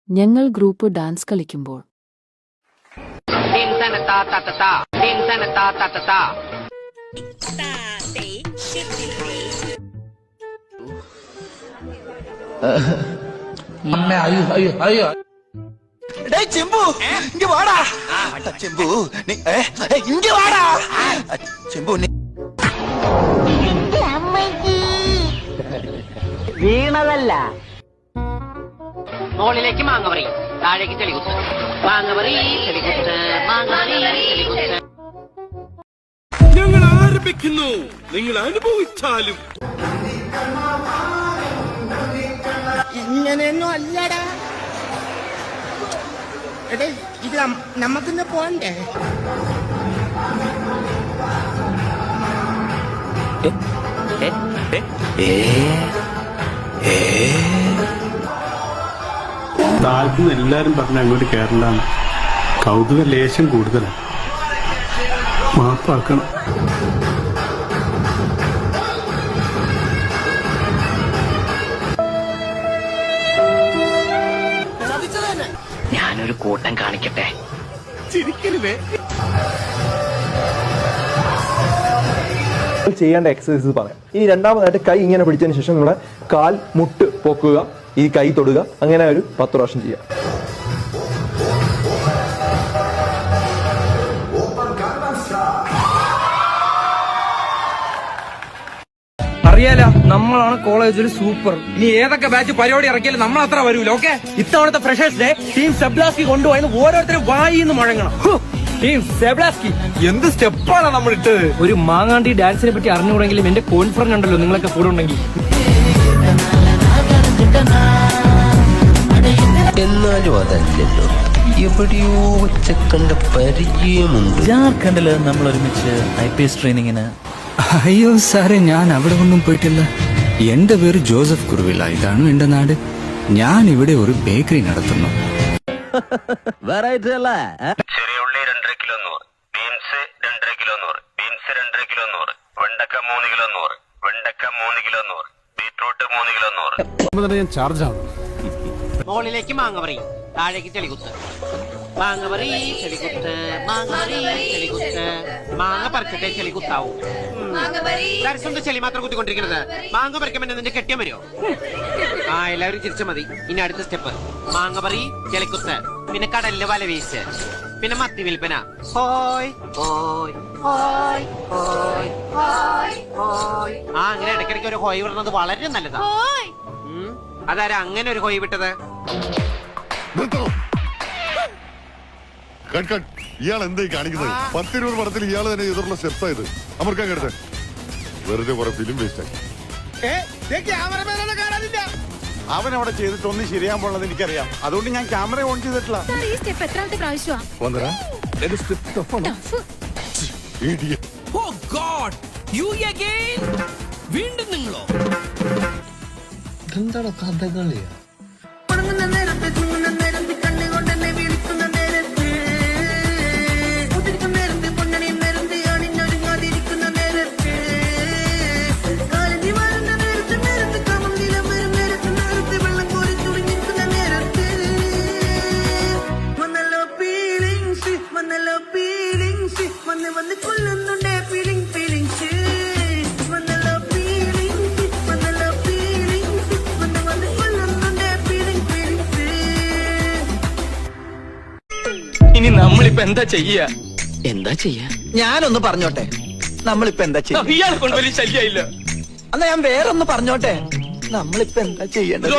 ഞങ്ങൾ group dance കളിക്കുമ്പോൾ ചെമ്പു ഇങ്ങ വാടാ ചെമ്പു ഇങ്ങ വാടാ ചെമ്പു വീണതല്ല. മുകളിലേക്ക് മാങ്ങപറി, താഴേക്ക് ചെളികുത്ത്, മാങ്ങപറി ചെളികുത്ത്, മാങ്ങപറി ചെളികുത്ത്. ഞങ്ങൾ ആരംഭിക്കുന്നു, നിങ്ങൾ അനുഭവിച്ചാലും. ഇങ്ങനെയൊന്നും അല്ലടാ. എടേ ഇത് നമുക്കിന്ന് പോണ്ടേ? താഴ്ത്തുനിന്ന് എല്ലാരും പറഞ്ഞ അങ്ങോട്ട് കേരളാണ്. കൗതുക ലേശം കൂടുതലാണ്. മാപ്പാക്കണം. ഞാനൊരു കൂട്ടം കാണിക്കട്ടെ. ചെയ്യേണ്ട എക്സസൈസ് പറയാം. ഇനി രണ്ടാമതായിട്ട് കൈ ഇങ്ങനെ പിടിച്ചതിന് ശേഷം നമ്മുടെ കാൽ മുട്ട് പൊക്കുക, ഈ കൈ തൊടുക, അങ്ങനെ ഒരു 10 പ്രാവശ്യം ചെയ്യാം. അറിയാലോ, നമ്മളാണ് കോളേജിൽ സൂപ്പർ. ഇനി ഏതൊക്കെ ബാച്ച് പരിപാടി ഇറക്കിയാലും നമ്മൾ അത്ര വരൂല. ഓക്കെ, ഇത്തവണത്തെ ഫ്രഷേഴ്സ് ഡേ ടീം സെബ്ലാസ്കി കൊണ്ടുപോയെന്ന് ഓരോരുത്തരും വായിന്ന് മുഴങ്ങണം. ടീം സെബ്ലാസ്കി എന്ത് സ്റ്റെപ്പാണ് നമ്മൾ ഇട്ടത്. ഒരു മാങ്ങാണ്ടി ഡാൻസിനെ പറ്റി അറിഞ്ഞുകൂടെങ്കിലും എന്റെ കോൺഫിഡൻസ് ഉണ്ടല്ലോ നിങ്ങളൊക്കെ കൂടെ ഉണ്ടെങ്കിൽ. എന്നാലും അതല്ലല്ലോ, എവിടെയോ വെച്ചക്കണ്ട പരിചയമുണ്ട്. ജാർഖണ്ഡില് നമ്മൾ ഒരുമിച്ച് IPS ട്രെയിനിങ്ങിന്. അയ്യോ സാറേ, ഞാൻ അവിടെ ഒന്നും പോയിട്ടില്ല. എന്റെ പേര് ജോസഫ് കുറുവില, ഇതാണ് എന്റെ നാട്. ഞാൻ ഇവിടെ ഒരു ബേക്കറി നടത്തുന്നു. വെറൈറ്റി അല്ലേ? ചെറിയ ഉള്ളി 2.5 kilo 100, beans 2.5 kilo 100, beans 2.5 kilo 100, വെണ്ടക്ക 3 കിലോ 100, വെണ്ടക്ക 3 കിലോ 100, ബീട്രൂട്ട് 3 കിലോ 100. ഞാൻ ചാർജ് ആവും. മുകളിലേക്ക് മാങ്ങപറി, താഴേക്ക് ചെളികുത്ത്, മാങ്ങപറി ചെളികുത്ത്, മാങ്ങപറി ചെളികുത്ത്. മാങ്ങ പറിച്ചിട്ടേ ചെളികുത്താവൂ. ദർശനം ചെളി മാത്രം കുത്തിക്കൊണ്ടിരിക്കുന്നത്. മാങ്ങ പറിക്കുമ്പോൾ നിന്റെ കെട്ടിയം വരുമോ? എല്ലാവരും ചിരിച്ച മതി. ഇനി അടുത്ത സ്റ്റെപ്പ് മാങ്ങപറി ചെളിക്കുത്ത്, പിന്നെ കടലില് വല വീശ്, പിന്നെ മത്തി വിൽപ്പന. ഹോയ് ഹോയ് ഹോയ് ഹോയ് ഹോയ് ഹോയ്. അങ്ങനെ ഇടയ്ക്കിടയ്ക്ക് ഒരു ഹോയ് വിടുന്നത് വളരെ നല്ലതാ. അതാരാ അങ്ങനെ ഒരു ഹോയ് വിട്ടത്? ഇയാൾ എന്തായി കാണിക്കുന്നത്? 10-20 പടത്തിൽ ഇയാൾ തന്നെ എതിർള്ള സ്റ്റെപ്സ് ആയത്. അമർക്കാൻ കേട്ടെ വെറുതെ കുറെ ഫിലിം വേസ്റ്റ് ആക്കി. അവൻ അവിടെ ചെയ്തിട്ടൊന്നും ശരിയാൻ പോണത് എനിക്കറിയാം. അതുകൊണ്ട് ഞാൻ ക്യാമറ ഓൺ ചെയ്തിട്ടില്ല. വീണ്ടും നിങ്ങളോ? ഇതെന്താണോ കഥകളിയാ? ഇനി നമ്മളിപ്പോ എന്താ ചെയ്യാ? എന്താ ചെയ്യാ? ഞാനൊന്ന് പറഞ്ഞോട്ടെ, നമ്മളിപ്പോ എന്താ ചെയ്യാ? ഇയാളെ കൊണ്ട് വലിയ ശല്യമില്ല. എന്നാ ഞാൻ വേറൊന്ന് പറഞ്ഞോട്ടെ, നമ്മളിപ്പോ എന്താ ചെയ്യേണ്ടത്?